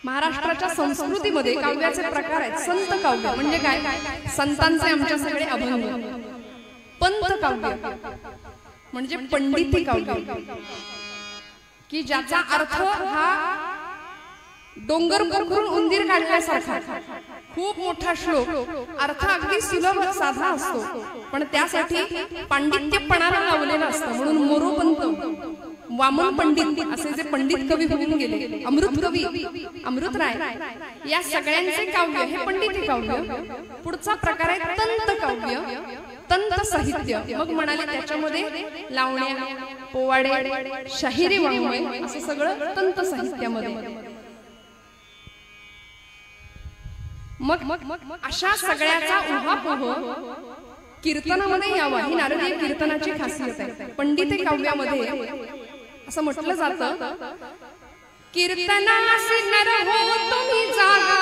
महाराष्ट्राच्या संस्कृतीमध्ये काव्याचे प्रकार आहेत। संत काव्य म्हणजे काय? संतांचे आमच्या सगळे अभंग। पंत काव्य म्हणजे पंडिती काव्य, की ज्याचा अर्थ हा डोंगर पोखरून उंदीर काढल्यासारखा, खूप मोठा श्लोक, अर्थ अगदी सुलभ साधा असतो, पण त्यासाठी पांडित्यपणाला लावलेला असतो। म्हणून मोरोपंत, वामन पंडित असे जे पंडित कवी होऊन गेले, अमृत कवी, अमृतराय, या सगळ्यांचे काव्य हे पंडिती काव्य। पुढचा प्रकार आहे तंत काव्य, तंत साहित्य। मग म्हणाले त्याच्यामध्ये लावण्या, पोवाडे, शाहिरी वाङ्मय असं सगळं तंत साहित्यामध्ये। मग अशा सगळ्याचा उहापोह कीर्तनामध्ये यावा, ही नारदीय कीर्तनाची खासियत आहे। पंडिती काव्यामध्ये असं म्हटलं जातं, कीर्तनासी नर हो तुम्ही जागा,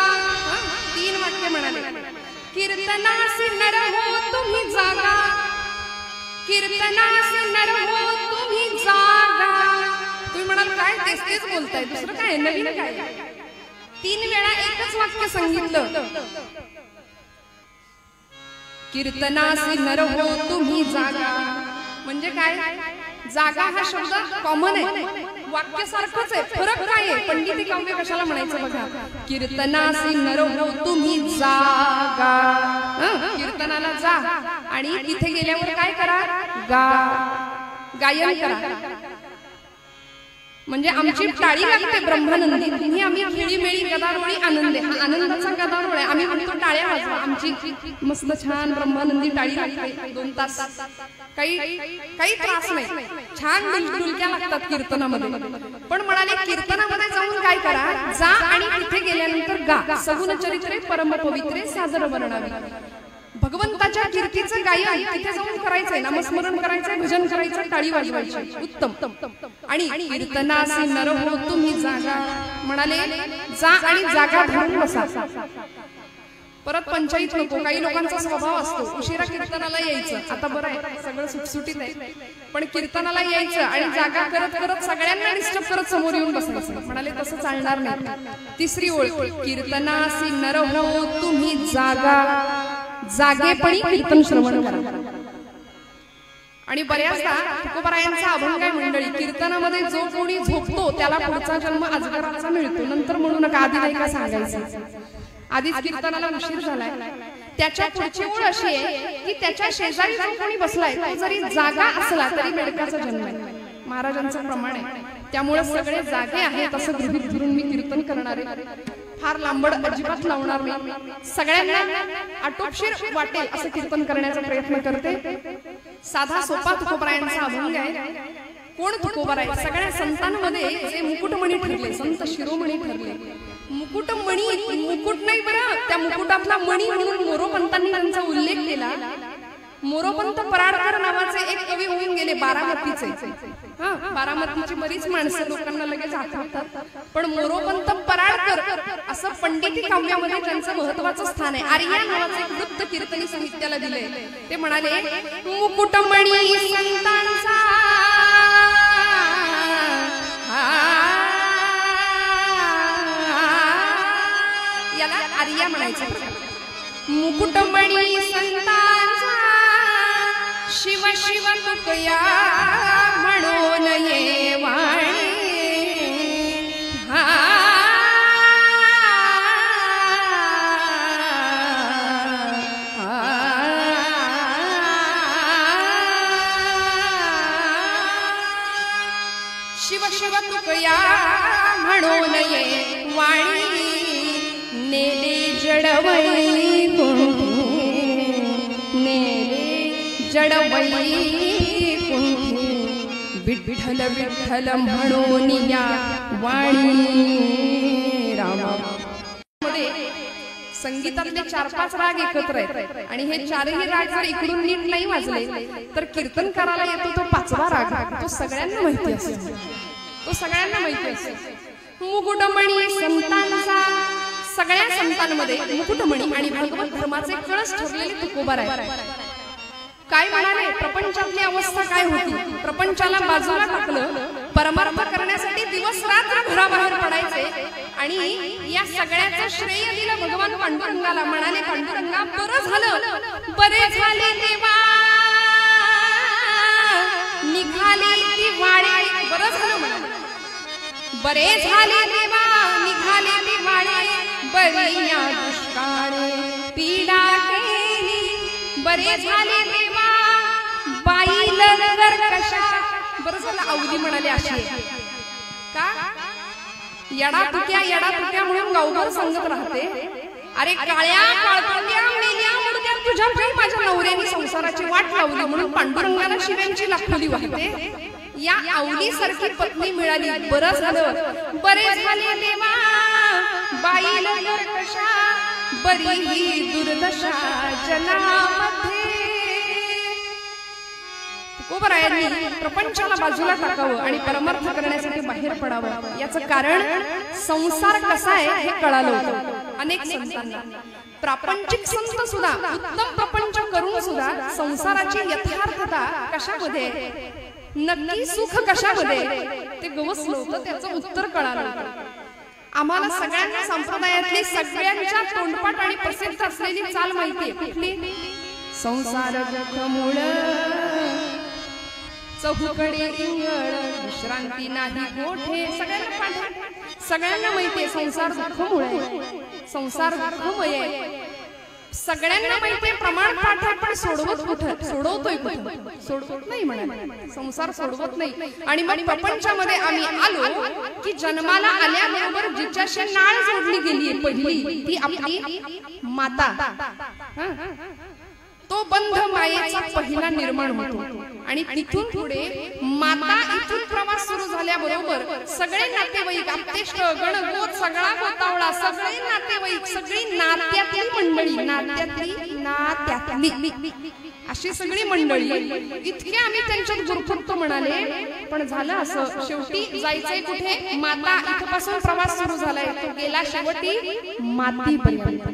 3 वाक्य म्हणाले, कीर्तनासी नर हो तुम्ही जागा, कीर्तनासी नर हो तुम्ही जागा। तुम्ही म्हणाल काय तेच बोलताय, दुसरं काय नवीन काय? 3 वेळा एकच वाक्य सांगितलं, कीर्तनासी नर हो तुम्ही जागा। म्हणजे काय? जागा हा शब्द कॉमन आहे, वाक्य सारखंच आहे, फरक काय आहे? पंडिती काव्य कशाला म्हणायचं बघा, कीर्तनासी नर हो तुम्ही जागा, कीर्तनाला जा आणि तिथे गेल्यावर काय करा? गायन करा। म्हणजे आमची टाळी लागते ब्रह्मानंदी, तुम्ही आम्ही खेळीमेळी गदारोळी आनंद, हा आनंदाचा गदारोळ आहे, आम्ही म्हणतो टाळ्या वाजवा, आमची मस्त छान ब्रह्मानंदी टाळी लागते 2 तास, काही त्रास नाही, छान डुलक्या लागतात कीर्तनामध्ये। पण म्हणाले कीर्तनामध्ये जाऊन काय करा? जा आणि तिथे गेल्यानंतर गा, सगुण चरित्रे परम पवित्रे सादर वर्णावी। भगवंताच्या कीर्तीचं गायन तिथे जाऊन करायचंय, नामस्मरण करायचंय, भजन करायचं, टाळी वाजवायची, उत्तम। आणि कीर्तनासी नर हो तुम्ही जागा, म्हणाले जा आणि जागा धरून बसा। परत पंचायत नको, काही लोकांचा स्वभाव असतो उशिरा कीर्तनाला यायचं, आता बरं आहे सगळं सुटसुटीत आहे, पण कीर्तनाला यायचं आणि जागा करत करत सगळ्यांना डिस्टर्ब करत समोर येऊन बसायचं। म्हणाले तसं चालणार नाही। 3री ओळ, कीर्तनासी नर हो तुम्ही जागा, जागेपणी कीर्तन श्रवण करा। आणि बऱ्याचदा तुकोबारायांचा अभंग आहे मंडळी, कीर्तनामध्ये जो कोणी झोपतो त्याला पुढचा जन्म अजगराचा मिळतो। नंतर म्हणू नका, आधी नाही का सांगायचं, आधीच कीर्तनाला उशीर झालाय। त्याच्या पुढची ओळ अशी आहे की त्याच्या शेजारी जो कोणी बसलाय तो जरी जागा असला तरी बेडकाचा जन्म आहे, महाराजांचं प्रमाण आहे। त्यामुळे सगळे जागे आहेत असं गृहीत धरून मी कीर्तन करणार आहे, फार लांबड अजिबात लावणार नाही, सगळ्यांना आटोपशीर वाटेल असं कीर्तन करण्याचा प्रयत्न करते। साधा सोपा तुकोबारायांचा अभंग आहे। कोण तुकोबाराय? सगळ्या संतांमध्ये जे मुकुटमणी ठरले, संत शिरोमणी ठरले। मुकुटमणी, मुकुट नाही बरं, त्या मुकुटातला मणी म्हणून मोरोपंतांनी त्यांचा उल्लेख केला। मोरोपंत पराडकर नावाचे एक कवी होऊन गेले, बारामतीचे। बारामतीची बरीच माणसं लोकांना लगेच आठवतात, पण मोरोपंत पराडकर असं पंडिती काव्यामध्ये त्यांचं महत्वाचं स्थान आहे। आर्या नावाचे एक वृत्त कीर्तनी साहित्याला दिले। ते म्हणाले, मुकुटमणी संतांचा याला आर्या म्हणायचं। मुकुटमणी संतांचा शिव शिव तुकया म्हणून ये वाणी, शिव शिव तुकया म्हणून ये वाणी, नेले जडवई नेले जडवई कुंठी, विठ्ठल विठ्ठल म्हणून या वाणी। रामामध्ये संगीतातले 4-5 राग एकत्र आहेत आणि हे 4ही राग जर इकडून नीट नाही वाजले तर कीर्तन करायला येतो तो 5वा राग, तो सगळ्यांना माहिती असतो, तो सगळ्यांना माहिती असतो। मुकुटमणी संतांचा, सगळ्या संतांमध्ये मुकुटमणी आणि भागवत धर्माचे कळस ठरलेले तुकोबाराय। काय म्हणाले? प्रपंचातली अवस्था काय होती? प्रपंचाला बाजूला टाकलं, परमार्थ करण्यासाठी दिवस रात्र घराबाहेर पडायचे आणि या सगळ्याचं श्रेय दिलं भगवान पांडुरंगाला. म्हणाले पांडुरंगा बरं झालं, बरे झाले देवा निघाले ती वाळे. बरं झालं म्हणाले, बरे झाले देवा निघाले ती वाळे, बरी या दुष्काळे पीडा केली. बरे झाले देवा बाई लंगर कशा. बरं झालं अवधी म्हणाले अशी का येडा तुक्या म्हणून गावभर सांगत राहते. अरे काळ्या काळतोंड्या मेल्या मुडद्या तुझ्या पायी माझ्या नवऱ्याने संसाराची वाट लावली म्हणून पांडुरंगाला शिव्यांची लाखोली वाहते. या अवली सारखी पत्नी मिळाली. बरं झालं, बरे झाले देवा बाई लंगर कशा, बरी ही दुर्दशा जनामध्ये. तुकोबरायांनी प्रपंचाला बाजूला टाकावं आणि परमार्थ करण्यासाठी बाहेर पडावं. याचं कारण संसार कसा आहे हे कळालं होतं अनेक संतांना. प्रापंचिक संत सुद्धा उत्तम प्रपंच करून सुद्धा संसाराची यथार्थता कशामध्ये, नक्की सुख कशामध्ये ते गवसलं होतं. त्याचं उत्तर कळालं. आम्हाला सगळ्यांना संप्रदायातली सगळ्यांच्या तोंडपाठ आणि प्रसिद्ध असलेली चाल माहिती आहे. कुठली? संसार जखमूळ चौकडे इंगळ विश्रांती नाही गोठे. सगळ्यांना माहितीये संसार दुःखमूळ आहे, संसार दुःखमय आहे. सगळ्यांना माहितीये प्रमाण पाठ आहे, पण सोडवतोय कुठं? सोडवत नाही म्हणाले, संसार सोडवत नाही. आणि मग प्रपंचामध्ये आम्ही आलो की जन्माला आल्याबरोबर जिच्याशी नाळ जोडली गेली पहिली ती आपली माता. तो बंध मायेचा पहिला निर्माण होतो आणि तिथून पुढे माता इथून प्रवास सुरू झाल्याबरोबर सगळे नातेवाईक आप्तेष्ट गणगोत सगळा गोतावळा सगळे नातेवाईक सगळी नात्यातली मंडळी नात्यातली अशी सगळी मंडळी इतके आम्ही त्यांच्यात गुरफटतो म्हणाले. पण झालं असं, शेवटी जायचंय कुठे? माता. इथपासून प्रवास सुरू झालाय, तो गेला शेवटी मातीपर्यंत.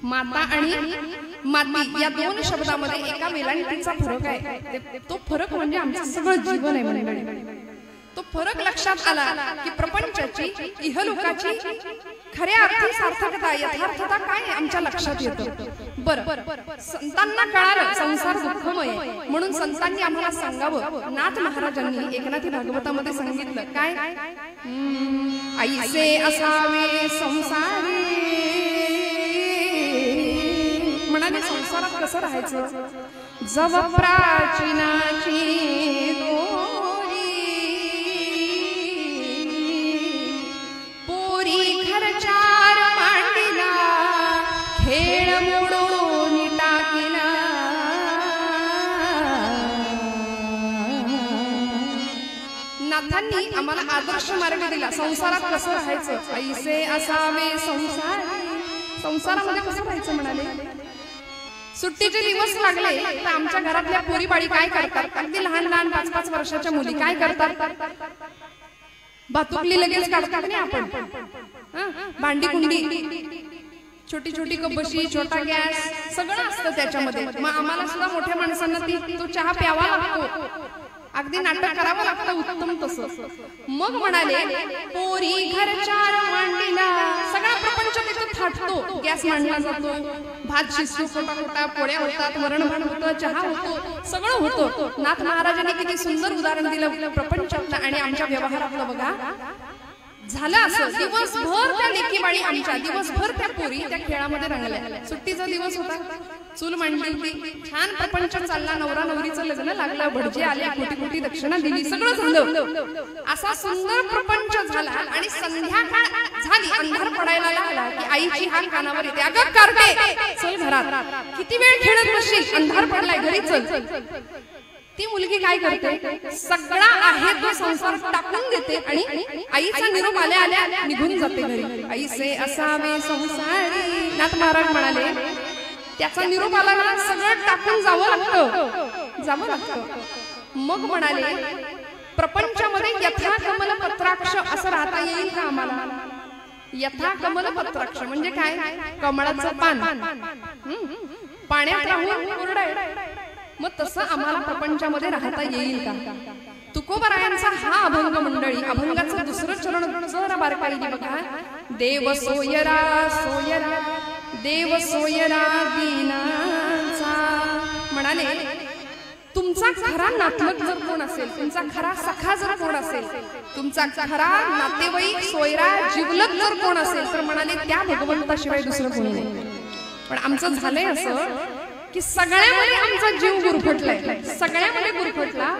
माता आणि माती या दोन शब्दामध्ये एका वेलांटीचा फरक आहे. तो फरक म्हणजे आमचं सगळं जीवन आहे मंडळी. तो फरक लक्षात आला की प्रपंचाची इहलोकाची खऱ्या अर्थी सार्थकता यथार्थता काय आमच्या लक्षात येतं. बरं, संतांना कळालं संसार दुःखमय म्हणून संतांनी आम्हाला सांगावं. नाथ महाराजांनी एकनाथी भागवतामध्ये सांगितलं काय? ऐसे असावे संसारी. म्हणाले संसारात कसं राहायचं? जव प्राचीनाची दोरी पोरी घरचार मांडिला खेळ मोडून टाकिला. नाथांनी आम्हाला आदर्श मार्ग दिला संसारात कसं राहायचं. ऐसे असावे संसारी. संसारामध्ये कसं राहायचं म्हणाले. सुट्टीचे दिवस लागले तर आमच्या घरातल्या पोरी बाळी काय करतात? अगदी लहान लहान 5-5 वर्षाच्या मुली काय करतात? भातुकली लगेच काढतात नाही आपण, भांडी कुंडी छोटी छोटी कपबशी छोटा गॅस सगळं असतं त्याच्यामध्ये. मग आम्हाला सुद्धा मोठ्या माणसांना तो चहा प्यावा लागतो, अगदी नाटक करावं लागतं उत्तम तसं. मग म्हणाले पोरी घरचार मांडीला. सगळा प्रपंच तिथं थाटतो. गॅस मांडला जातो, भात शिजतो, खोटा पोळ्या होतात, वरण भात होतं, चहा होतो, सगळं होतं. नाथ महाराजांनी किती सुंदर उदाहरण दिलं प्रपंचातलं आणि आमच्या व्यवहारातलं. बघा झालं असं, दिवसभर त्या लेकीबाळी आमच्या, दिवसभर त्या पोरी त्या खेळामध्ये रंगल्या. सुट्टीचा दिवस होता, चूल मांडली होती, छान प्रपंच चालला, नवरा नवरीचं लग्न लागलं, भटजी आले, कोटी कोटी दक्षिणा दिली, सगळं झालं. असा सुंदर प्रपंच झाला आणि संध्याकाळ झाली, अंधार पडायला लागला की आईची हाक कानावर येते, अगं कारके चल घरात, किती वेळ खेळत बसशील, अंधार पडलाय घरी चल. ती मुलगी काय करते? सगळा आहे तो संसार टाकून देते आणि आईचा निरोप आल्या आल्या निघून जाते घरी. ऐसे असावे संसारी. नाथ महाराज म्हणाले त्याचा निरोप आला ना सगळं टाकून जावं लागतं. मग म्हणाले प्रपंचामध्ये यथा कमल पत्राक्ष असं राहता येईल का आम्हाला? यथा कमल पत्राक्ष म्हणजे काय? कमळाचं पान पाण्यात राहून कोरडं. मग तसं आम्हाला प्रपंचामध्ये राहता येईल का? तुकोबारायांचा हा अभंग मंडळी, अभंगाचं दुसरं चरण जरा बारकाईने बघा. देव सोयरा सोयरा देव सोयरा दीनाचा म्हणाले, तुमचा खरा नातलग जर कोण असेल, तुमचा खरा सखा जर कोण असेल, तुमचा खरा नातेवाईक सोयरा जिवलग जर कोण असेल तर म्हणाले त्या भगवंताशिवाय दुसरं कोणी नाही. पण आमचं झालंय असं की सगळ्यामध्ये आमचा जीव गुरफटलाय, सगळ्यामध्ये गुरफटला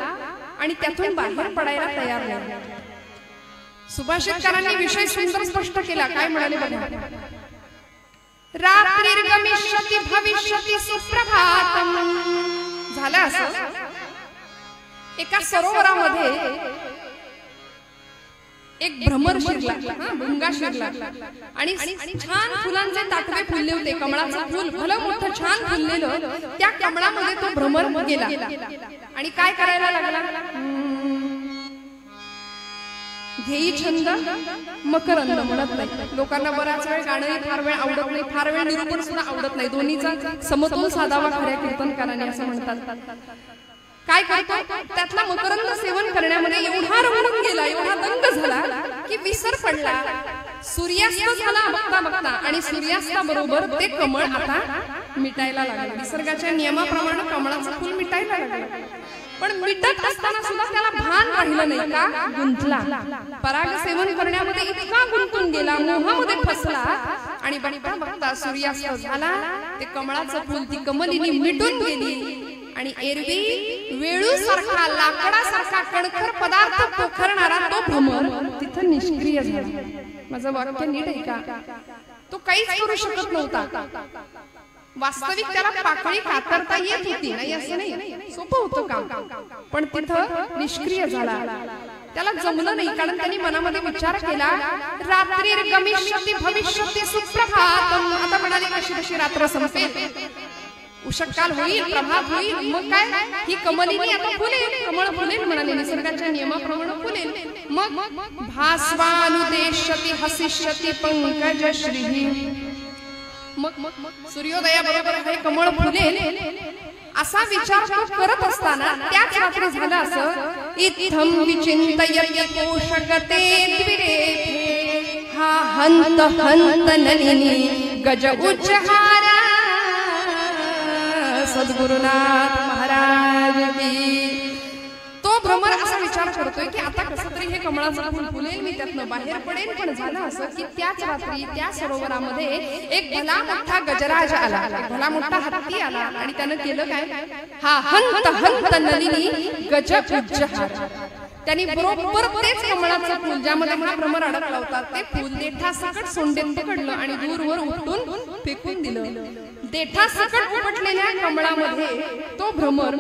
आणि त्यातून बाहेर पडायला तयार नाही. सुभाषितकारांनी विषय सुंदर स्पष्ट केला. काय म्हणाले बघा. रात्रिर्गमिष्यति भविष्यति सुप्रभातम. झालं असं, एका सरोवरामध्ये एक भ्रमर शिरला, भुंगा शिरला आणि छान फुलांचे ताटवे फुलले होते. कमळाचं फुल भलं मोठं छान फुललेलं, त्या कमळामध्ये तो भ्रमर गेला आणि काय करायला लागला. घेई छंद मकरंद म्हणत नाही. लोकांना बराच वेळ गाणंही फार वेळ आवडत नाही, फार वेळ निरूपण सुद्धा आवडत नाही. दोन्हीचा समतोल साधावा खऱ्या कीर्तनकारांनी असं म्हणतात. काय करतो, त्यातला मकरंद सेवन करण्यामध्ये एवढा रमून गेला, एवढा दंग झाला की विसर पडला. सूर्यास्त झाला बघता बघता आणि सूर्यास्ताबरोबर ते कमळ आता मिटायला लागले. निसर्गाच्या नियमाप्रमाणे कमळाचं फुल मिटायला लागलं. पण मिटत असताना सुद्धा त्याला भान राहिलं नाही. का गुंतला, पराग सेवन करण्यामध्ये इतका गुंतून गेला, मोहामध्ये फसला आणि बघता बघता सूर्यास्त झाला. ते कमळाचं फुल, ती कमलिनी मिटून गेली आणि एरवी वेळूसारखा लाकडासारखा कणखर पदार्थ पोखरणारा तो भ्रमर तिथं निष्क्रिय झाला. माझं वाक्य नीट आहे का. तो काहीच करू शकत नव्हता. वास्तविक त्याला पाकळी कातरता येत होती, नाही असं नाही, सोपं होतं काम, पण तिथं निष्क्रिय झाला. त्याला जमलं नाही, कारण त्यांनी मनामध्ये विचार केला. रात्रिर्गमिष्यति भविष्यति सुप्रभातम. आता म्हणाले कशी कशी रात्र संपेल, उषःकाल होईल, प्रभात होईल, मग काय ही कमलिनी आता फुलेल, कमळ फुलेल म्हणाले, निसर्गाच्या नियमाप्रमाणे फुलेल. मग भास्वानुदेश्यति हसिष्यति पंकजश्री. मग सूर्योदयाबरोबर हे कमळ फुलेल असा विचार तो करत असताना त्याच रात्री झालं असं. इत्थं विचिंतयति कोशगते द्विरेफे हा हंत हंत नलिनी गज उच्चहारा. सद्गुरुनाथ महाराज की. तो भ्रमर असा विचार करतोय की आता कसं तरी हे कमळाचं फुल फुलेल, मी त्यातनं बाहेर पडेल. पण झालं असं की त्याच रात्री त्या सरोवरामध्ये एक भला मोठा गजराज आला, एक भला मोठा हत्ती आला आणि त्यानं केलं काय. हा हंत हंत नलिनी गज उच्चहार. त्यांनी बरोबर तेच कमळाचं फुल ज्यामध्ये हा भ्रमर अडकला होता ते फुल देठासकट सोंडेत पकडलं आणि दूरवर उपटून फेकून दिलं. देठासकट उपटलेल्या कमळामध्ये तो भ्रमर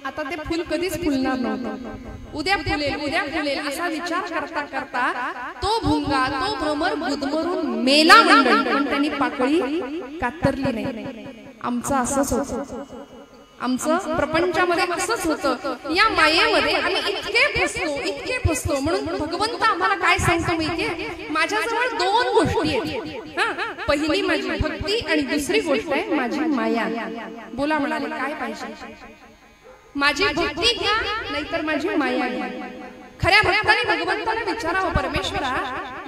आता ते फुल कधीच फुलणार नव्हतं. उद्या फुलेल उद्या फुलेल असा विचार करता करता तो भुंगा, तो भ्रमर गुदमरून मेला मंडळी. पण त्यांनी पाकळी कातरली नाही. आमचं असंच होतं, आमचं प्रपंचामध्ये असंच होतं. या मायेमध्ये आम्ही इतके फसतो. म्हणून भगवंत आम्हाला काय सांगतो माहितीये, माझ्याजवळ दोन गोष्टी आहेत. पहिली माझी भक्ती आणि दुसरी गोष्ट आहे माझी माया. बोला म्हणाले काय पाहिजे. माझी भक्ती घ्या नाहीतर माझी माया घ्या. खऱ्या भक्ताने भगवंताला विचारावं, परमेश्वरा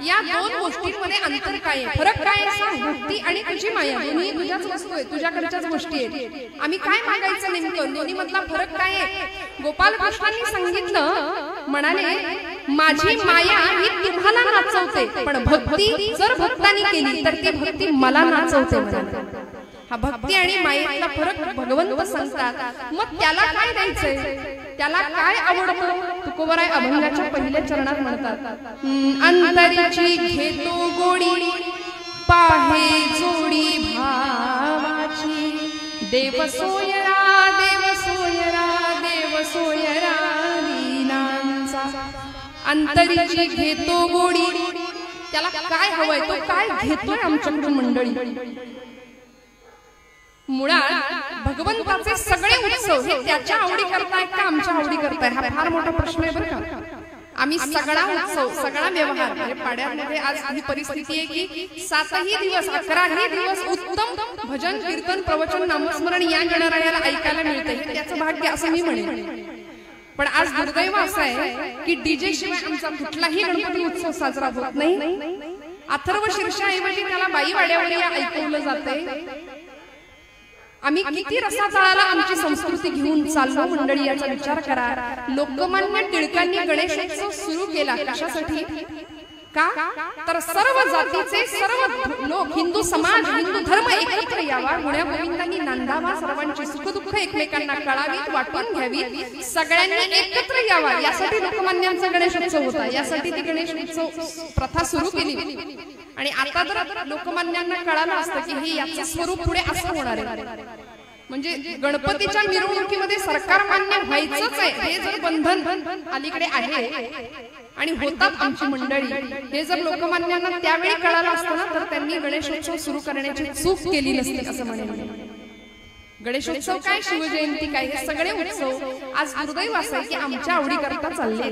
या दोन गोष्टींमध्ये अंतर काय आहे, फरक काय आहे. भक्ती आणि तुझी माया दोन्ही तुझ्याच वस्तू आहे, तुझ्याकडच्याच गोष्टी आहेत. आम्ही काय मागायचं नेमकं, दोन्ही मधला फरक काय आहे. गोपाल कृष्णांनी सांगितलं, म्हणाले माझी माया ही तुम्हाला नाचवते, पण भक्ती जर भक्तांनी केली तर ती भक्ती मला नाचवते. हा भक्ती आणि मायेतला फरक भगवंत सांगतात. मग त्याला काय द्यायचंय, त्याला काय आवडतं. तुकोबाराय अभंगाच्या पहिल्या चरणात म्हणतात, अंतरीची घेतो गोडी पाहे जोडी भावाची. देव सोयरा देव सोयरा देव सोयरा दीनांचा. अंतरीची घेतो गोडी, त्याला काय हवंय, तो काय घेतोय आमच्याकडून मंडळी. मुळात भगवंताचे सगळे उत्सव हे त्याच्या आवडी करताय का आमच्या आवडी करताय, हा फार मोठा प्रश्न आहे बरं का. आम्ही सगळा उत्सव सगळा व्यवहार म्हणजे पाड्यामध्ये आज ही परिस्थिती आहे की 7ही दिवस 11ही दिवस उत्तम भजन कीर्तन प्रवचन नामस्मरण या गणरायाला ऐकायला मिळते. त्याचं भाग्य असं मी म्हणेन. पण आज दुर्दैव असं आहे की डीजे शिवाय आमचा कुठलाही गणपती उत्सव साजरा होत नाही. अथर्व शीर्षाऐवजी त्याला बाई वाड्यावर ऐकवलं जाते. आम्ही किती रसातळाला आमची संस्कृती घेऊन चाललो मंडळी याचा विचार करा. लोकमान्य टिळकांनी गणेशोत्सव सुरू केला कशासाठी? का तर सर्व जातीचे सर्व लोक, हिंदू समाज, हिंदू धर्म एकत्र यावा, गुण्या गोविंदांनी नांदावा, सर्वांची सुखदुःख एकमेकांना कळावीत, वाटून घ्यावी, सगळ्यांनी एकत्र यावा यासाठी लोकमान्यांचा गणेशोत्सव होता. यासाठी ती गणेशोत्सव प्रथा सुरू केली. आणि आता जर लोकमान्यांना कळालं असतं की हे याचं स्वरूप पुढे असं होणार आहे, म्हणजे गणपतीच्या मिरवणुकीमध्ये सरकार मान्य व्हायचंच आहे हे जर बंधन अलीकडे आहे आणि होतात आमची मंडळी, हे जर लोकमान्यांना त्यावेळी कळालं असतं ना तर त्यांनी गणेशोत्सव सुरू करण्याची चूक केली नसती असं म्हणेन. गणेशोत्सव काय, शिवजयंती काय, हे सगळे उत्सव आज दुर्दैव असं आहे की आमच्या आवडीकरता चालले.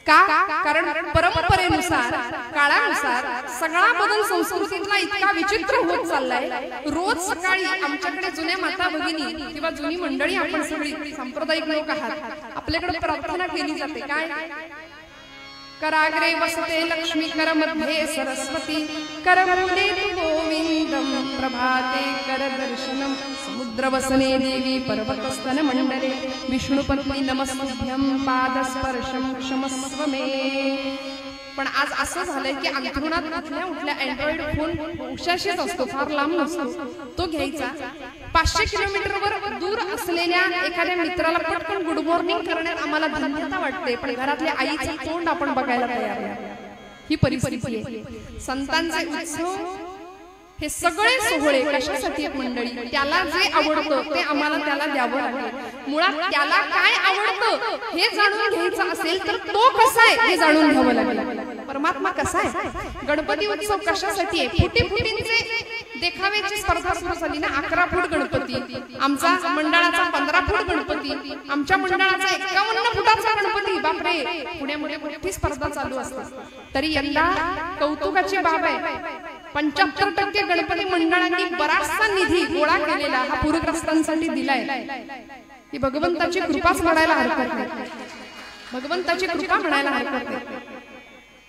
का? कारण परंपरेनुसार, काळानुसार सगळा बदल संस्कृतीतला इतका विचित्र होत चाललाय. रोज सकाळी आमच्याकडे जुन्या माता भगिनी किंवा जुनी मंडळी, आपण सगळी सांप्रदायिक लोक आहात, आपल्याकडे प्रार्थना केली जाते. काय? कराग्रे वसते लक्ष्मी, कर मध्ये सरस्वती, करमुले गोविंदम, प्रभाते कर दर्शनम, समुद्र वसने देवी पर्वतस्तन मंडले, विष्णुपत्नी नमस्तुभ्यं, पादस्पर्शम क्षमस्व मे. पण आज असं झालंय की अंथरुणात उठल्या उठल्या अँड्रॉइड फोन उशाशीच असतो, फार लांब नसतो, तो घ्यायचा. 500 किलोमीटरवर दूर असलेल्या एखाद्या मित्राला पटकन गुड मॉर्निंग करण्यात आम्हाला धन्यता वाटते, पण घरातल्या आईचं तोंड आपण बघायला तयार नाही. ही परिस्थिती आहे. संतांचे उत्सव हे सगळे सोहळे कशासाठी मंडळी? त्याला जे आवडतं ते आम्हाला त्याला द्यावं लागेल. मुळात त्याला काय आवडतं हे जाणून घ्यायचं असेल तर तो कसा आहे हे जाणून घ्यावं लागेल. परमात्मा कसा आहे? गणपती उत्सव कशासाठी आहे? फुटीफुटींचे देखाव्याची स्पर्धा सुरू झाली ना. 11 फूट गणपती, आमचा मंडळाचा 15 फूट गणपती, आमच्या मंडळाचा 51 फुटाचा गणपती. बापरे, पुण्यामध्ये मोठी स्पर्धा चालू असते. तरी यंदा कौतुकाची बाब आहे, 75% गणपती मंडळांनी बराचसा निधी गोळा केलेला हा पूरग्रस्तांसाठी दिलाय. ही भगवंताची कृपाच म्हणायला हरकत नाही. भगवंताची कृपा म्हणायला हरकत नाही.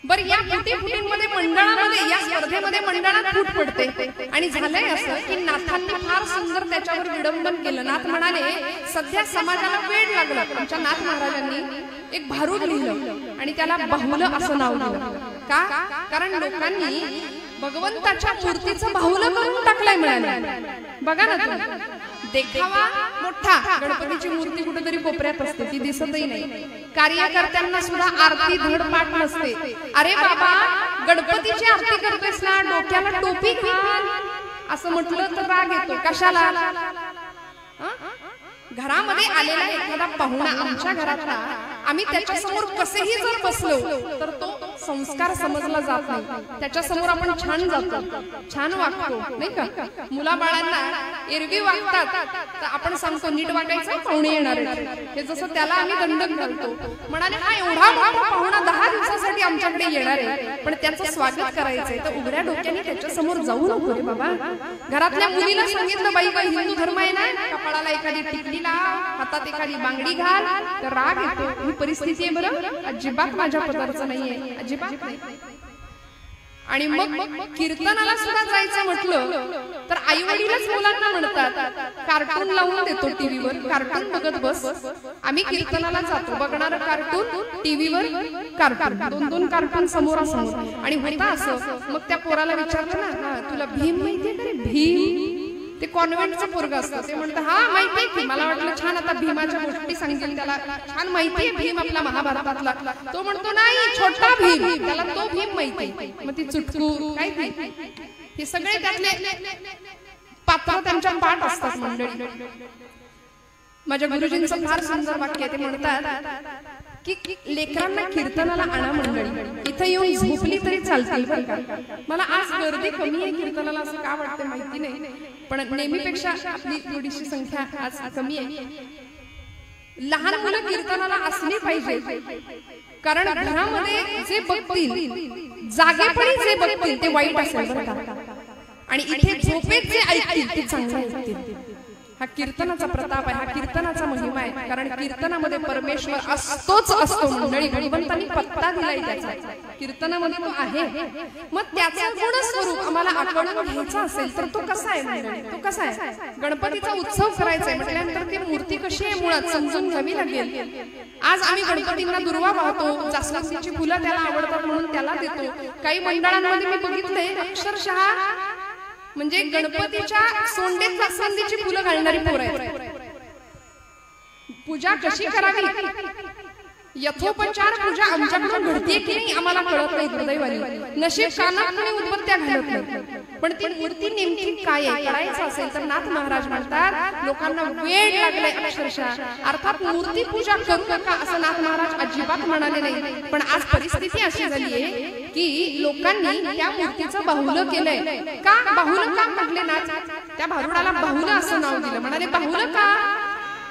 बरं, या फुटीफुटींमध्ये मंडळामध्ये, या स्पर्धेमध्ये मंडळात फूट पडते. आणि झालंय असं की नाथांनी फार सुंदर त्याच्यावर विडंबन केलं. नाथ म्हणाले, सध्या समाजाला वेळ लागला. आमच्या नाथ महाराजांनी एक भारूड लिहिलं आणि त्याला बाहुलं असं नाव दिलं. का? कारण लोकांनी भगवंताच्या मूर्तीचं बाहुलं करून टाकलंय म्हणाले. बघा ना तुम्ही, देखावा मोठा, गणपतीची मूर्ती कुठेतरी कोपऱ्यात असते, ती दिसतही नाही. कार्यकर्त्यांना सुद्धा आरती धड पाठ नसते. अरे बाबा, गणपतीची आरती करतोयस ना, डोक्याला टोपी घाल असं म्हटलं तर राग येतो. कशाला? घरामध्ये आलेला एखादा पाहुणा आमच्या घरातला, आम्ही त्याच्या समोर कसेही जर बसलो तर तो संस्कार समजला जात नाही. त्याच्या समोर आपण छान जातो, छान वागतो, नाही का? मुलाबाळांना एरवी वागतात तर आपण सांगतो नीट वागायचं, पाहुणे येणार आहेत, हे जसं त्याला आम्ही दंडक घालतो. म्हणाले, हा एवढा मोठा पाहुणा 10 दिवसासाठी आमच्याकडे येणार आहे, पण त्याचं स्वागत करायचंय तर उघड्या डोक्याने त्याच्या समोर जाऊ नको रे बाबा. घरातल्या मुलीला सांगितलं, बाई बाई हिंदू धर्म आहे ना, कपाळाला एखादी टिकली लाव, हातात एखादी बांगडी घाल, तर राग येतो. ही परिस्थिती आहे बरं, अजिबात माझ्या पदार्थ नाहीये, अजिबात नाही. आणि मग कीर्तनाला सुद्धा जायचं म्हटलं तर आई वडीलच मुलांना म्हणतात, कार्टून लावून देतो टीव्हीवर, कार्टून बघत बस. आम्ही कीर्तनाला जातो, बघणार कार्टून, टीव्हीवर कार्टून, 2-2 कार्टून समोरासमोर. आणि होता असं, मग त्या पोराला विचारलं ना, तुला भीम माहितीये का रे? भीम, ते कॉन्व्हेंटचं पोरगं असतं, ते म्हणतं हा माहितीये की. मला वाटलं छान आता भीमाच्या गोष्टी सांगेल, त्याला छान माहितीये भीम आपला महाभारतातला. तो म्हणतो नाही, छोटा भीम, त्याला तो भीम माहिती. मग ती चुटकू काय ती, हे सगळे त्यातले पात्र त्यांच्या पाठ असतात मंडळी. माझ्या गुरुजींचं फार सुंदर वाक्य आहे, ते म्हणतात की लेकरांना कीर्तनाला आणा मंडळी, इथं येऊन झोपली तरी चालतील बरं का. मला आज गर्दी कमी आहे कीर्तनाला असं का वाटतं माहिती नाही, पण नेहमीपेक्षा आपली थोडीशी संख्या आज कमी आहे. लहान मुलं कीर्तनाला असली पाहिजे, कारण घरामध्ये जे बघतील, जागेपणी जे बघतील ते वाईट असेल बरं का, आणि इथे झोपेत जे ऐकतील ते चांगलं ऐकतील. हा कीर्तनाचा प्रताप आहे, हा कीर्तनाचा महिमा आहे. कारण कीर्तनामध्ये परमेश्वर असतोच असतो मंडळी. भगवंतांनी पत्ता दिलाय त्याचा, कीर्तनामध्ये तो आहे. मग त्याचा गुण स्वरूप आम्हाला आकळून घ्यायचा असेल तर तो कसा आहे मंडळी? तो कसा आहे? गणपतीचा उत्सव करायचा आहे म्हटल्यानंतर ती मूर्ती कशी आहे मुळात समजून घ्यावी लागेल. आज आम्ही गणपतींना दुर्वा वाहतो, जास्वंदीची फुलं त्याला आवडतात म्हणून त्याला देतो. काही मंडळांमध्ये मी बघितलंय अक्षरशः म्हणजे गणपतीच्या सोंडेत जास्वंदीची फुलं घालणारी पोरं आहेत. पूजा कशी करावी, यथोपचार पूजा आमच्याकडून घडते की नाही आम्हाला कळत नाही. दुर्दैवाने नशीब कानात कोणी उदबत्त्या घालत नाही. पण ती मूर्ती नेमकी काय आहे कळायचं असेल तर नाथ महाराज म्हणतात लोकांना वेळ लागलाय अक्षरशः. अर्थात मूर्ती पूजा करू नका असं नाथ महाराज अजिबात म्हणाले नाही. पण आज परिस्थिती अशी झाली आहे की लोकांनी त्या मूर्तीचं बाहुलं केलंय. का बाहुलं का म्हटले ना? त्या भारुडाला बाहुलं असं नाव दिलं. म्हणाले बाहुलं का?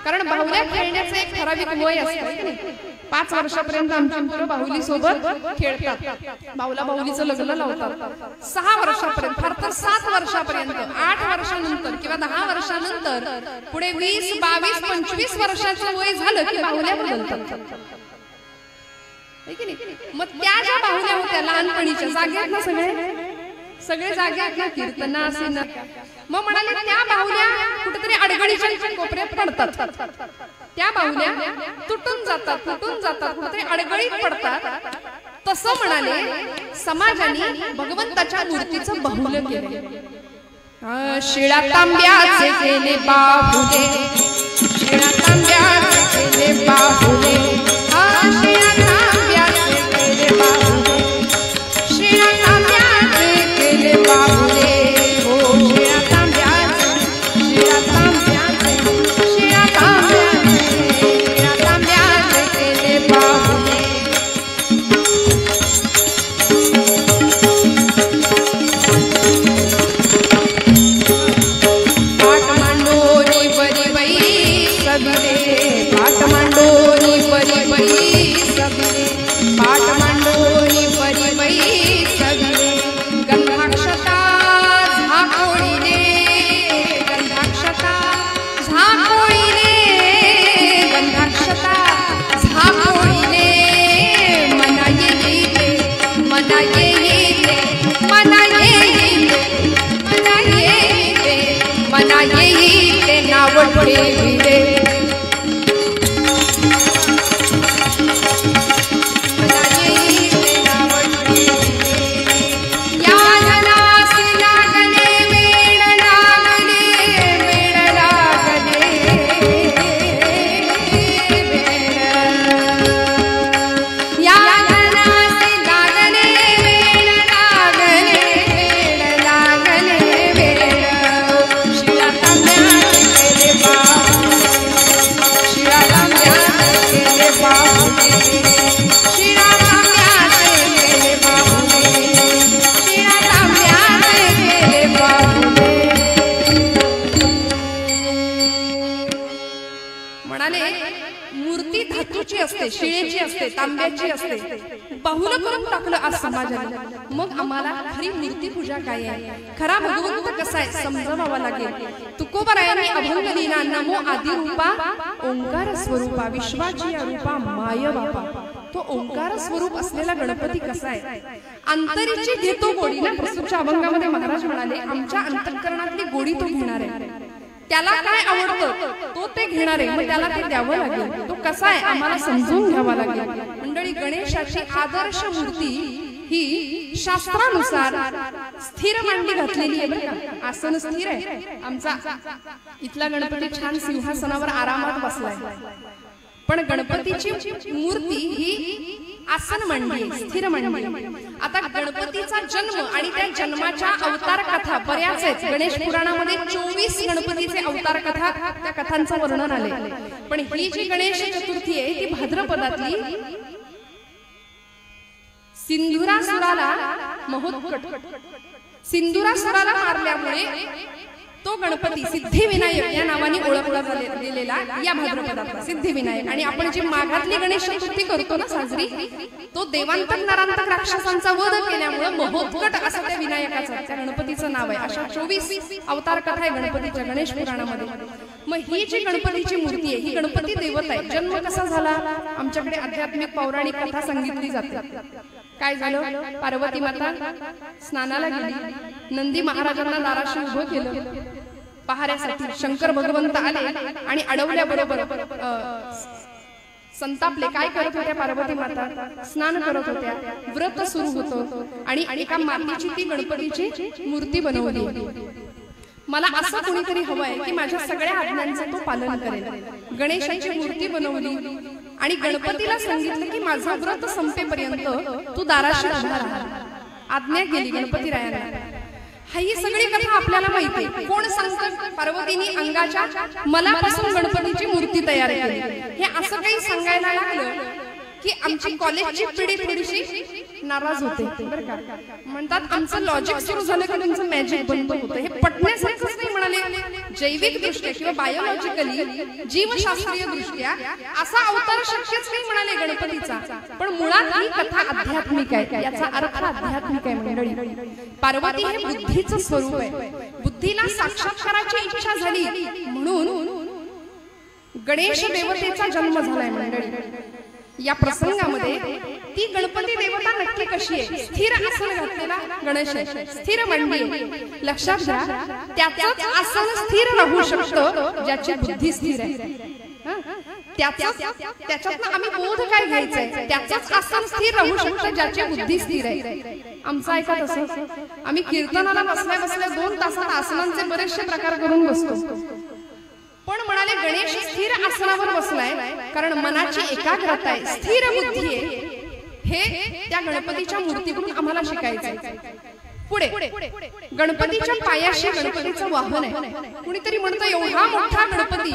कारण बाहुल्या खेळण्याचं एक ठराविक वय असतं. 5 वर्षापर्यंत आमची मुलं बाहुली सोबत खेळतात, बाहुला बाहुलीचं लग्न लावतात. 6 वर्षापर्यंत, फार तर 7 वर्षापर्यंत, 8 वर्षानंतर किंवा 10 वर्षानंतर पुढे 20, 22, 25 वर्षाचं वय झालं की बाहुल्या बदलतात. मग त्या ज्या बाहुल्या होत्या लहानपणीच्या जागे आहेत ना, सगळे जागे आहेत ना, कीर्तना असे ना. मग म्हणाले त्या बाहुल्या कुठेतरी अडगळीच्या कोपऱ्यात पडतात. त्या बाहुल्या तुटून जातात, कुठेतरी अडगळीत पडतात. तसं म्हणाले समाजाने भगवंताच्या मूर्तीचं बाहुलं केलं. शिळा तांब्याचे केले बाहुले, शिळा तांब्याचे केले बाहुले, शिळा तांब्याचे केले बाहुले, शिळा तांब्याचे केले बाहुले. शिळेची असते, तांब्याची असते, बाहुलं करून टाकलं आज समाजाने. मग आम्हाला खरी मूर्ती पूजा काय आहे, खरा भगवंत कसा आहे समजावा लागेल. तुकोबरायांनी अभंग लिहिला. नमो आदि रूपा ओंकार स्वरूपा विश्वाची रूपा माय बापा. तो ओंकार स्वरूप असलेला गणपती कसा आहे? अंतरीची घेतो गोडी ना. प्रसूतच्या अभंगामध्ये महाराज म्हणाले आमच्या अंतःकरणातली गोडी तो घेणार आहे. त्याला काय आवडतं तो ते घेणार आहे. मग त्याला ते द्यावं लागेल. तो कसा आहे आम्हाला समजून घ्यावा लागेल. मंडळी गणेशाची आदर्श मूर्ती ही शास्त्रानुसार स्थिर मांडी घातलेली आहे बरं का. आसन स्थिर आहे. आमचा इथला गणपती छान सिंहासनावर आरामात बसलाय. पण गणपतीची मूर्ती ही आसन मांडी, स्थिर मांडी. आता गणपतीचा जन्म आणि त्या जन्माच्या अवतार कथा बऱ्याच आहेत. गणेश पुराणामध्ये 24 गणपतीचे अवतार कथा, त्या कथांचं वर्णन आले. पण ही जी गणेश चतुर्थी आहे ती भाद्रपदातली. सिंधुरासुराला महोत्कट, सिंधुरासुराला मारल्यामुळे तो गणपती सिद्धिविनायक या नावाने ओळखला गेलेला या भाद्रपदातला सिद्धिविनायक. आणि आपण जी माघातली गणेश चतुर्थी करतो ना साजरी, तो देवांतक नरांतक राक्षसांचा वध केल्यामुळे महोत्कट असं त्या विनायकाचं त्या गणपतीचं नाव आहे. अशा 24 अवतार कथा आहे गणपतीच्या गणेश पुराणामध्ये. मग ही जी गणपतीची मूर्ती आहे ही गणपती देवता आहे. जन्म कसा झाला आमच्याकडे आध्यात्मिक पौराणिक कथा सांगितली जाते. काय झालं, पार्वती माता स्नानाला गेली, नंदी महाराजांना दाराशी उभं केलं पहाऱ्यासाठी. शंकर भगवंत आले आणि अडवल्याबरोबर संतापले. काय करत होत्या पार्वती माता, स्नान करत होत्या, व्रत सुरू होतं आणि एका मातीची ती गणपतीची मूर्ती बनवली. मला असं कोणीतरी हवंय की माझ्या सगळ्या आज्ञांचं तो पालन करेल. गणेशाची मूर्ती बनवली आणि गणपतीला सांगितलं की माझं व्रत संपेपर्यंत तू दाराशी उभा राहा. आज्ञा केली गणपतीरायांना. ही सगळी कथा आपल्याला माहिती आहे. कोण सांगतं, पार्वतीने अंगाच्या मलापासून गणपतीची मूर्ती तयार केली. हे असं काही सांगायला लागलं की आमची कॉलेजची पिढी थोडीशी नाराज होते बरं का. म्हणतात आमचं लॉजिक सुरू झालं की तुमचं मॅजिक बंद होतं. हे पटण्यासारखंच नाही म्हणाले. जैविक दृष्ट्या किंवा बायोलॉजिकली जीवशास्त्रीय दृष्ट्या असा अवतार शक्यच नाही म्हणाले गणपतीचा. पण मुळात ही कथा आध्यात्मिक आहे. याचा अर्थ आध्यात्मिक आहे मंडळी. पार्वती हे बुद्धीचं स्वरूप आहे. बुद्धीला साक्षात्काराची इच्छा झाली म्हणून गणेश देवतेचा जन्म झालाय मंडळी. या प्रसंगामध्ये ती गणपती देवता नक्की कशी आहे. स्थिर आसन घातलेला गणेश आहे, स्थिर मांडी. लक्षात घ्या, त्याचंच आसन स्थिर राहू शकतं ज्याची बुद्धी स्थिर आहे. त्याच्यातनं आम्ही बोध काय घ्यायचंय, त्याचंच आसन स्थिर राहू शकतं ज्याची बुद्धी स्थिर आहे. आमचं ऐका तसं, आम्ही कीर्तनाला बसल्या बसल्या 2 तासात आसनांचे बरेचसे प्रकार करून बसतो. पण म्हणाले गणेश स्थिर आसनावर बसलाय कारण मनाची एकाग्रता आहे, स्थिर बुद्धी आहे. हे त्या गणपतीच्या मूर्तीकडून आम्हाला शिकायचंय. पुढे गणपतीच्या पायाशी गणपतीचं वाहन आहे. कुणीतरी म्हणतं एवढा मोठा गणपती,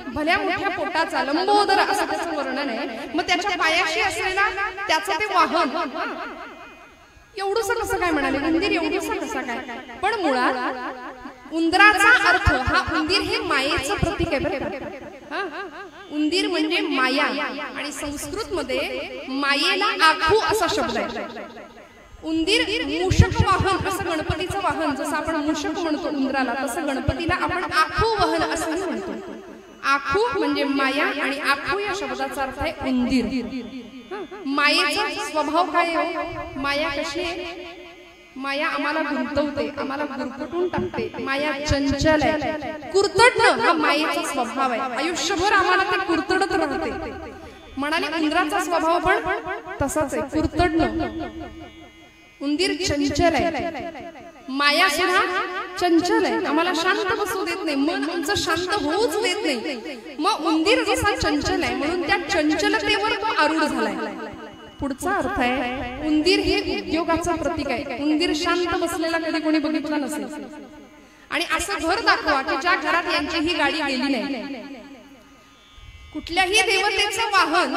भल्या मोठ्या पोटाचा, लंबोदर असं त्याचं वर्णन आहे. मग त्याच्या पायाशी असलेला त्याचं ते वाहन एवढंसं कसं काय म्हणाले, उंदीर एवढंसं कसं काय. पण मुळात उंदराचा अर्थ हा, उंदीर हे मायेचं प्रतीक आहे बरं. उंदीर म्हणजे माया आणि संस्कृत मध्ये मायेला आखू असा शब्द आहे. उंदीर मूषक वाहन असं गणपतीचं वाहन, जसं आपण मूषक म्हणतो उंदराला, तसं गणपतीला आपण आखू वाहन असंही म्हणतो. आखू म्हणजे माया आणि आखू या शब्दाचा अर्थ आहे उंदीर. मायेचा स्वभाव काय आहे, माया कशी आहे. माया आम्हाला गुंतवते, आम्हाला गुरफटून टाकते. माया चंचल आहे, कुरतडणं हा मायेचा स्वभाव आहे. आयुष्यभर आम्हाला ते कुरतडत राहते. म्हणाले उंदराचा स्वभाव पण तसाच आहे, कुरतडणं. उंदीर चंचल आहे, माया सुद्धा चंचल आहे, आम्हाला शांत बसू देत नाही, मन आमचं शांत होऊच देत नाही. मग उंदीर जसा चंचल आहे म्हणून त्या चंचलतेवर तो आरूढ झालाय. पुढचा अर्थ आहे उंदीर हे उद्योगाचं प्रतीक आहे. उंदीर शांत बसलेला कधी कोणी बघितला नसेल. आणि असं घर दाखवा की ज्या घरात यांची ही गाडी गेली नाही. कुठल्याही देवतेचं वाहन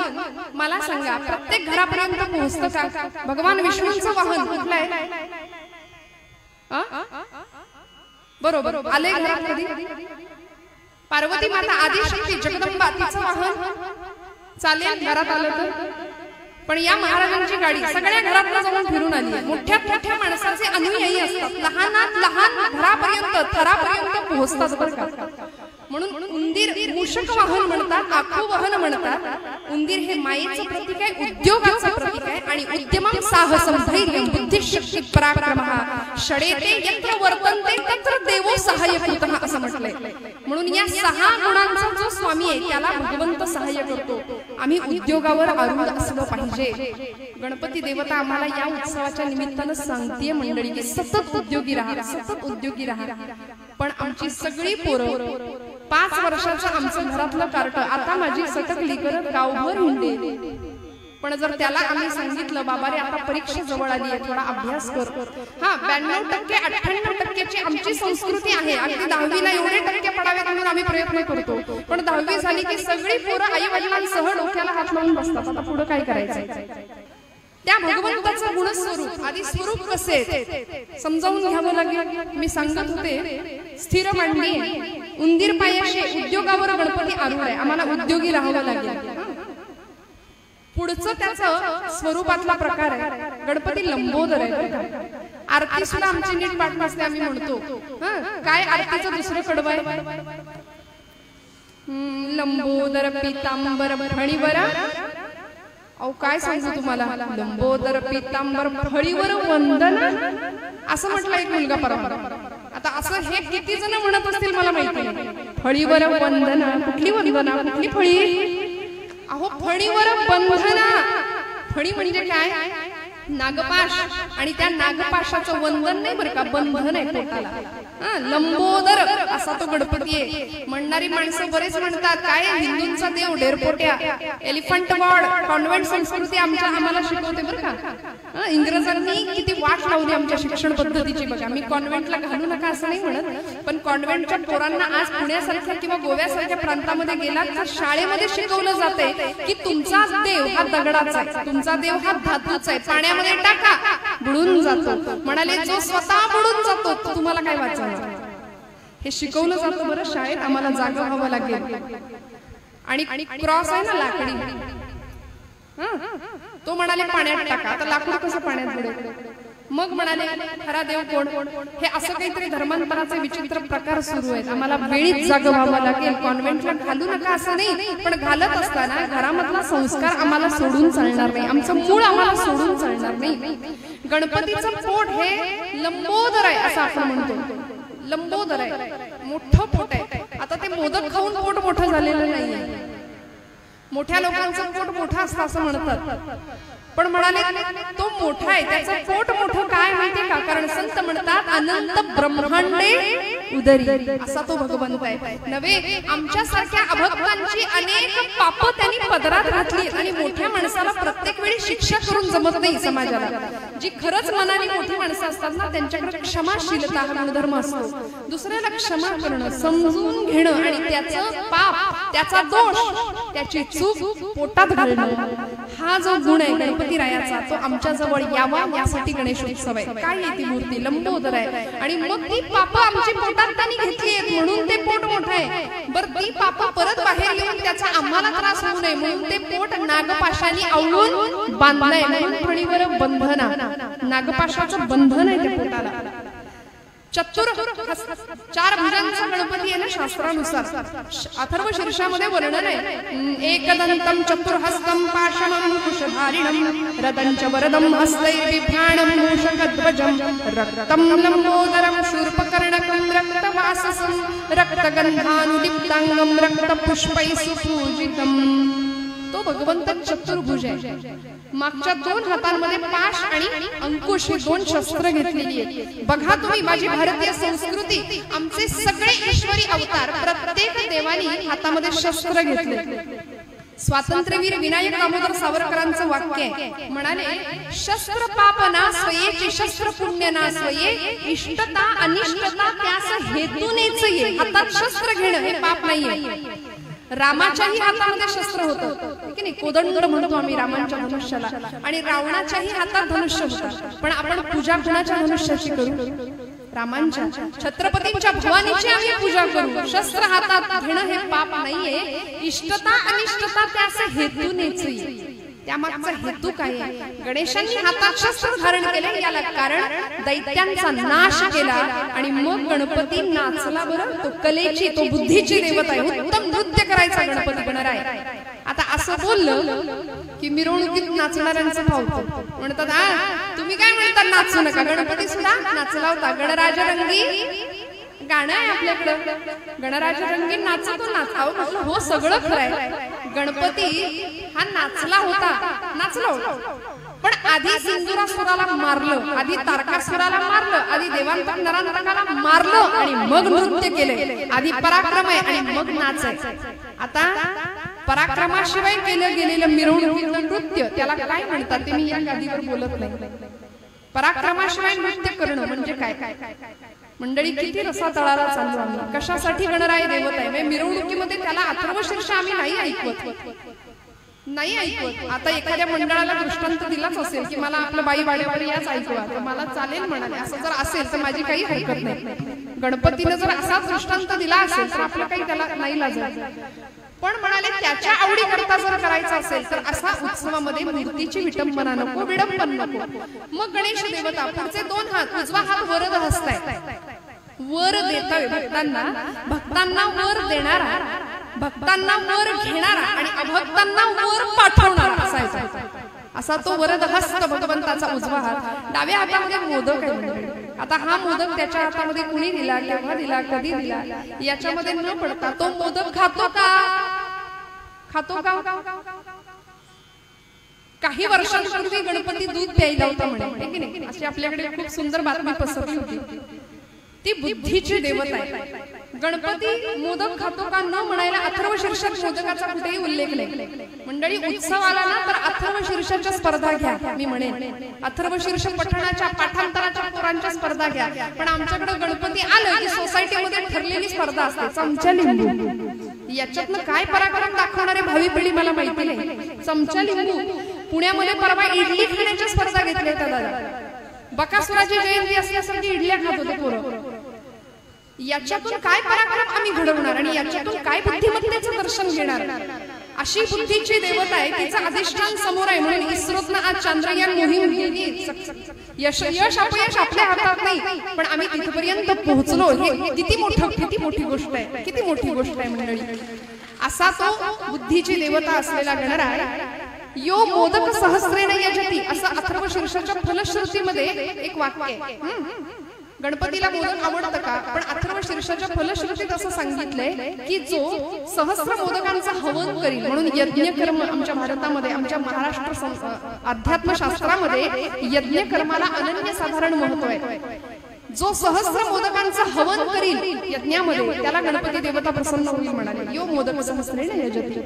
मला सांगा प्रत्येक घरापर्यंत पोहोचतं का. भगवान विष्णूंचं वाहन कुठलं आहे, बरोबर आले घरात कधी. पार्वती माता आदिशक्ती जगदंबा तिचं वाहन चालेल घरात आलं तर. पण या महाराजांची गाडी सगळ्या घरात जाऊन फिरून आली. मोठ्या मोठ्या माणसाचे अनुयायी असतात, लहानात लहान घरापर्यंत थरापर्यंत पोहोचतात बरं का. म्हणून उंदीर मूषक वाहन म्हणतात, आखू वाहन म्हणतात. उंदीर हे मायेचं प्रतीक आहे, उद्योगाचं प्रतीक आहे. आणि उद्यमं साहसं धैर्यं बुद्धिशक्ती पराक्रमः षडेते यत्र वर्तन्ते तत्र देवो सहाय्यकृतः असं म्हटलंय. म्हणून या 6 गुणांचा जो स्वामी आहे त्याला भगवंत सहाय्य करतो. आम्ही उद्योगावर आरूढ असलं पाहिजे. गणपती देवता आम्हाला या उत्सवाच्या निमित्तानं सांगतेय मंडळी की सतत उद्योगी राहा, सतत उद्योगी राहा. पण आमची सगळी पोरं 5 वर्षाचं आमचं घरातलं कार्ट आता माझी सटकली करत गावभर हिंडे. पण जर त्याला आम्ही सांगितलं बाबा रे आता परीक्षा जवळ आली आहे, थोडा अभ्यास कर. हा 92% 98% आमची संस्कृती आहे. अगदी 10वीला एवढे टक्के पडावेत म्हणून आम्ही प्रयत्न करतो. पण 10वी झाली की सगळी पोरं आई वडिलांसह डोक्याला हात लावून बसतात. आता पुढे काय करायचं. त्या भगवंताचं गुणस्वरूप आधी स्वरूप कसे समजावून घ्यावं लागेल. मी सांगत होते स्थिर मांडणी आहे, उंदीर पायाशी, उद्योगावर गणपती आरूढ आहे. आम्हाला उद्योगी राहावं लागेल. पुढचं त्याचं स्वरूपातला प्रकार आहे. गणपती लंबोदर आहे. आरती सुद्धा आमची नीट पाठ नसते, आम्ही म्हणतो. काय आरतीचं दुसरं कडवं आहे? लंबोदर पीतांबर फणीवर. अहो काय सांगू तुम्हाला, लंबोदर पीतांबर फळीवर वंदना असं म्हटलं एक मुलगा परंपरा. आता असं हे किती जण म्हणत असतील मला माहिती नाही. फळीवर वंदना, कुठली वंदना, कुठली फळी? अहो फणीवर बंधना. फणी म्हणजे काय? नागपाश. आणि त्या नागपाशाचं वंदन नाही बरं का, बंधन आहे पोटाला. लंबोदर असा तो गणपती आहे. म्हणणारी माणसं बरेच म्हणतात काय हिंदूंचा देव डेरपोट्या, एलिफंट गॉड. कॉन्व्हेंट संस्कृती आम्हाला शिकवते बरं का. इंग्रजांनी किती वाट लावली आमच्या शिक्षण पद्धतीची बघा. मी कॉन्व्हेंटला घालू नका असं नाही म्हणत, पण कॉन्व्हेंटच्या पोरांना आज पुण्यासारख्या किंवा गोव्यासारख्या प्रांतामध्ये गेला तर शाळेमध्ये शिकवलं जाते की तुमचा देव हा दगडाचा आहे, तुमचा देव हा धातूचा आहे, पाण्यामध्ये टाका बुडून जातो. म्हणाले जो स्वतः बुडून जातो तो तुम्हाला काय वाचायचं. हे शिकवलं जातं बरं शाळेत. आम्हाला जागा व्हावं लागेल. आणि क्रॉस आहे ना लाकडी, तो म्हणाले पाण्यात टाका. आता लाकूड कसं पाण्यात बुडेल? मग म्हणाले खरा देव कोण? हे असं काहीतरी धर्मांतराचे विचित्र प्रकार सुरू आहेत. आम्हाला वेळीच जागा व्हावं लागेल. कॉन्व्हेंटला घालू नका असं नाही, पण घालत असताना घरामधला संस्कार आम्हाला सोडून चालणार नाही, आमचं मूळ आम्हाला सोडून चालणार नाही. गणपतीचं पोट हे लंबोदर आहे असं आपण म्हणतो. लंबोदर आहे, मोठं पोट आहे. आता ते मोदक खाऊन पोट मोठं झालेलं नाहीये. मोठ्या लोकांचं पोट मोठं असतं असं म्हणतात, पण म्हणाले तो मोठा आहे. त्याचं पोट मोठं काय माहितीये का? कारण संत म्हणतात अनंत ब्रह्मांडे उदरी असा तो भगवंत आहे. नव्हे आमच्यासारख्या अभक्तांची अनेक पाप त्यांनी पदरात घातली. आणि मोठ्या माणसाला प्रत्येक वेळी शिक्षा करून जमत नाही समाजाला. जी खरंच मनाने मोठी माणसं असतात ना त्यांच्याकडे क्षमाशीलता हा गुणधर्म असतो. दुसऱ्याला क्षमा करणं, समजून घेणं आणि त्याचं पाप, त्याचा दोष, त्याची चूक पोटात घालणं हा जो गुण आहे गणपती रायाचा तो आमच्या जवळ यावा यासाठी गणेशोत्सव आहे. काय आहे ती मूर्ती? लंबोदर आहे. आणि मग ती पाप आमची पोटात त्यांनी घेतली आहेत म्हणून ते पोट मोठं आहे. बरं ती पाप परत बाहेर येऊन त्याचा आम्हाला त्रास होऊ नये म्हणून ते पोट नागपाशाने आवळून बांधलंय. म्हणून फणीवर बंधना, नागपाशाचं बंधन आहे त्या पोटाला. चतुर चार भुजांचा गणपती आहे ना शास्त्रानुसार. अथर्व शीर्षामध्ये वर्णन आहे. एकदंतम चतुर्हस्तम पाशमंकुशधारिणम रदंच वरदम हस्तैर्बिभ्राणम मूषकध्वजम रक्तम लंबोदरम शूर्पकर्णकं रक्तवाससं रक्तगंधानुलिप्तांगम रक्तपुष्पैः सुपूजितम. तो भगवंत चतुर्भुज आहे. मागच्या दोन हातांमध्ये पाश आणि अंकुश ही दोन शस्त्र घेतलेली आहेत. बघा तुम्ही माझी भारतीय संस्कृती, आमचे सगळे ईश्वरी अवतार प्रत्येक देवानी हातामध्ये शस्त्र घेतले. स्वातंत्र्यवीर विनायक दामोदर सावरकरांचं वाक्य आहे. म्हणाले शस्त्र पाप ना स्वयेची शस्त्र पुण्य ना स्वये इष्टता अनिष्टता त्यास हेतूनेच ये. हातात शस्त्र घेणं हे पाप नाहीये. रामाच्याही हातामध्ये शस्त्र होतं की नाही, कोदंड म्हणतो आम्ही रामांच्या धनुष्याला. आणि रावणाच्याही हातात धनुष्य होतं. पण आपण पूजा कुणाच्या धनुष्याची करू? रामांच्या. छत्रपतींच्या भवानीची आम्ही पूजा करू. शस्त्र हातात घेणं हे पाप नाहीये. इष्टता अनिष्टता त्यास हेतूनेच ये. त्यामागचा हेतू काय आहे? गणेशांनी हातात शस्त्र धारण केले याला कारण दैत्यांचा नाश केला आणि मग गणपती नाचला. बरं तो कलेची, तो बुद्धीची देवता आहे. उत्तम नृत्य करायचा गणपती गणराय. आता असं बोललं की मिरवणुकीत नाचणाऱ्यांचं भावतो. म्हणतात हा तुम्ही काय म्हणता नाचू नका. गणपती सुद्धा नाचला होता. गणराजरंगी गाणं आहे आपल्याकडं. गणराजरंगी नाचतो नाचाव म्हटलं हो सगळं खरं आहे. गणपती हा नाचला होता, नाचला होता. पण आधी सिंदुरासुराला मारलं, आधी तारकासुराला मारलं, आधी देवांतक नरांतकाला मारलं आणि मग नृत्य केले. आधी पराक्रम आहे आणि मग नाच आहे. आता पराक्रमाशिवाय केलं गेलेलं मिरवणुकीचं नृत्य त्याला काय म्हणतात ते मी या गादीवर बोलत नाही. पराक्रमाशिवाय नृत्य करणं म्हणजे काय? मंडळी किती रसा तळाला चाललो आम्ही. कशासाठी गणराय देवत आहे? मिरवणुकीमध्ये त्याला अथर्व शीर्ष आम्ही नाही ऐकवत. नाही ऐकवत. आता एखाद्या मंडळाला दृष्टांत दिलाच असेल की मला आपलं बाई वाड्यावर याच ऐकवा, तर मला चालेल म्हणाले. असं जर असेल तर माझी काही हरकत नाही. गणपतीने जर असा दृष्टांत दिला असेल तर आपलं काही त्याला नाही लाजायचं. पण म्हणाले त्याच्या आवडीकरता जर करायचं असेल तर असा उत्सवामध्ये मूर्तीची विटंबना नको, विडंबन नको. मग गणेश देवता पुढचे 2 हात, उजवा हात वरद हस्त आहे, वर देतोय भक्तांना, भक्तांना वर देणारा, भक्तांना वर घेणारा आणि अभक्तांना वर पाठवणारा असायचा. असा तो वरद हस्त भगवंताचा उजवा हात. डाव्या हातामध्ये मोदक आहे. आता हा मोदक त्याच्या हातामध्ये कुणी दिला, केव्हा दिला, कधी दिला याच्यामध्ये न पडता तो मोदक खातो का, खातो का? काही वर्षांपूर्वी गणपती दूध प्यायला होता म्हणे, की नाही? अशी आपल्याकडे खूप सुंदर बातमी पसरली होती. ती बुद्धीची देवता आहे. गणपती मोदक खातो का न म्हणायला अथर्वशीर्षक मोदकाचा कुठेही उल्लेख नाही. मंडळी उत्सव आला ना तर अथर्वशीर्षाच्या स्पर्धा घ्या. मी म्हणेन अथर्वशीर्ष पठणाच्या पाठांतराच्या पोरांच्या स्पर्धा घ्या. पण आमच्याकडे गणपती आलं की सोसायटीमध्ये ठरलेली स्पर्धा असते, चमचा लिंबू. याच्यातनं काय पराक्रम दाखवणारे भावी पिढी मला माहिती नाही. चमचा लिंबू. पुण्यामध्ये परवा इडली खाण्याच्या स्पर्धा घेतल्या होत्या दादा. बकासुराची जयंती असल्यासारखी इडल्या खात होते पोरं. याच्यातून काय पराक्रम आम्ही घडवणार आणि याच्यातून काय बुद्धिमत्तेचं दर्शन घेणार. अशी बुद्धीची देवता आहे, तिचं अधिष्ठान समोर आहे. म्हणून इस्रोतनं आज चांद्रयान मोहीम केली. यश अपयश आपल्या हातात नाही, पण आम्ही तिथपर्यंत पोहोचलो. हे किती मोठी गोष्ट आहे, किती मोठी गोष्ट आहे मंडळी. असा तो बुद्धीची देवता असलेला गणराय. यो मोदक सहस्रेण यजती असं अथर्वशीर्षाच्या फलश्रुतीमध्ये एक वाक्य आहे. गणपतीला मोदक आवडतं का? पण अथर्वशीर्षाच्या फलश्रुतीत असं सांगितलंय की जो सहस्र मोदकांचं हवन करील, म्हणून यज्ञकर्म आमच्या भारतामध्ये, आमच्या महाराष्ट्र अध्यात्मशास्त्रामध्ये यज्ञकर्माला अनन्यसाधारण महत्व आहे. जो सहस्र मोदकांचं हवन करील यज्ञामध्ये त्याला गणपती देवता प्रसन्न होईल म्हणाले. यो मोदक सहस्रेण यजती.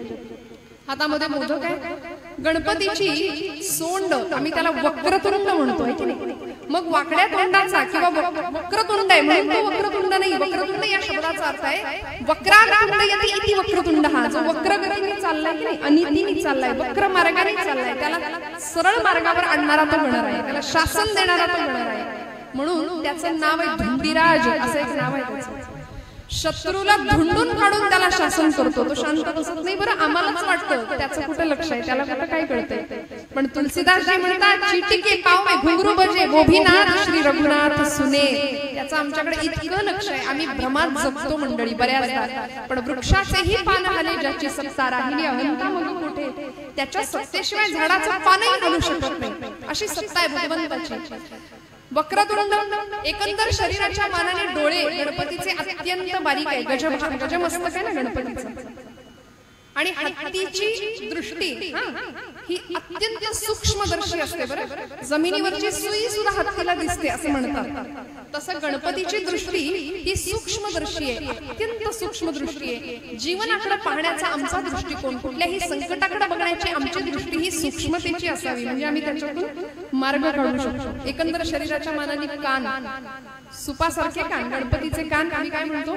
हातामध्ये मोदक आहे. गणपतीची सोंड आम्ही त्याला वक्रतुंड म्हणतोय की नाही. मग वाकड्या तोंडाचा किंवा वक्रतुंड आहे म्हणून तो वक्रतुंड नाही. वक्रतुंड या शब्दाचा अर्थ आहे वक्रातुंड यती इति वक्रतुंड. हा जो वक्र गतीने चाललाय की नाही, अनितीने चाललाय, वक्र मार्गाने चाललाय, त्याला सरळ मार्गावर आणणारा तो गणर आहे, त्याला शासन देणारा तो गणर आहे. म्हणून त्याचं नाव आहे धुंडीराज असं एक नाव आहे त्याचं. शत्रूला धुंडून काढून त्याला शासन करतो. तो शांत बसत नाही. बरं आम्हालाच वाटतं त्याचं कुठं लक्ष आहे, त्याला कुठं काय कळतंय. पण तुलसीदासजी म्हणतात चिटिके पाव में घुंगरू बजे वो भी नाथ श्री रघुनाथ सुने. त्याचं आमच्याकडे इतकं लक्ष आहे. आम्ही भ्रमात जगतो मंडळी बऱ्याचदा. पण वृक्षाचेही पान हले ज्याची सत्ता राहिली अहंता मग कुठे. त्याच्या सत्तेशिवाय झाडाचं पानही हलू शकत नाही. अशी सत्ता आहे भगवंताची. वक्रतुंड एकंदर शरीराच्या मानाने डोळे गणपतीचे अत्यंत बारीक आहे. गजमस्तक आहे ना गणपतीचं. आणि हत्तीची दृष्टी ही अत्यंत सूक्ष्मदर्शी असते. बरं जमिनीवरची सुई सुद्धा हत्तीला दिसते असं म्हणतात. तसं गणपतीची दृष्टी ही सूक्ष्मदर्शी आहे, अत्यंत सूक्ष्मदृष्टी आहे. जीवनाकडे पाहण्याचा आमचा दृष्टिकोन, कुठल्याही संकटाकडे बघण्याची आमची दृष्टी ही सूक्ष्मतेची असावी, म्हणजे आम्ही त्याच्यातून मार्ग काढू शकतो. एकंदर शरीराच्या मानाने कान सुपासारखे कान, गणपतीचे कान आम्ही काय म्हणतो.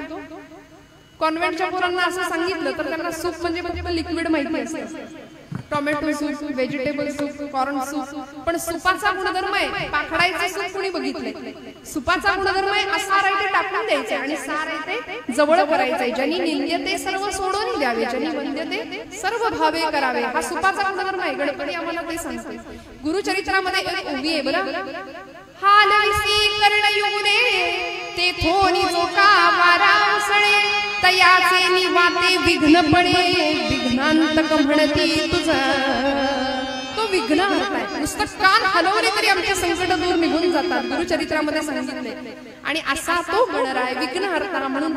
कॉन्व्हेंटच्या पोरांना असं सांगितलं तर त्यांना सूप म्हणजे फक्त लिक्विड माहिती असते. Tomato soup, vegetable soup, corn soup. पण सुपाचा गुणधर्म आहे, पाखडायचे सूप कुणी बघितले. सुपाचा गुणधर्म आहे असार आहे ते टाकून द्यायचे आणि सार आहे ते जवळ करायचे. ज्यांनी निंद्यते सर्व सोडून द्यावे, ज्यांनी वंद्यते सर्व भावे करावे. हा सुपाचा गुणधर्म आहे. गणपती आम्हाला ते सांगते. गुरुचरित्रामध्ये एक ओवी आहे बरं. हालविसी कर्णयुगे तेथोनी जोका वारा उसळे तयाचे निवाते विघ्न पडे विघ्नांतक म्हणती तुझा. तो विघ्न हरताय. नुसतं कान हलवले तरी आमचे संकट दूर निघून जातात, गुरुचरित्रामध्ये सांगितले. आणि असा तो गणराय विघ्न हरताना म्हणून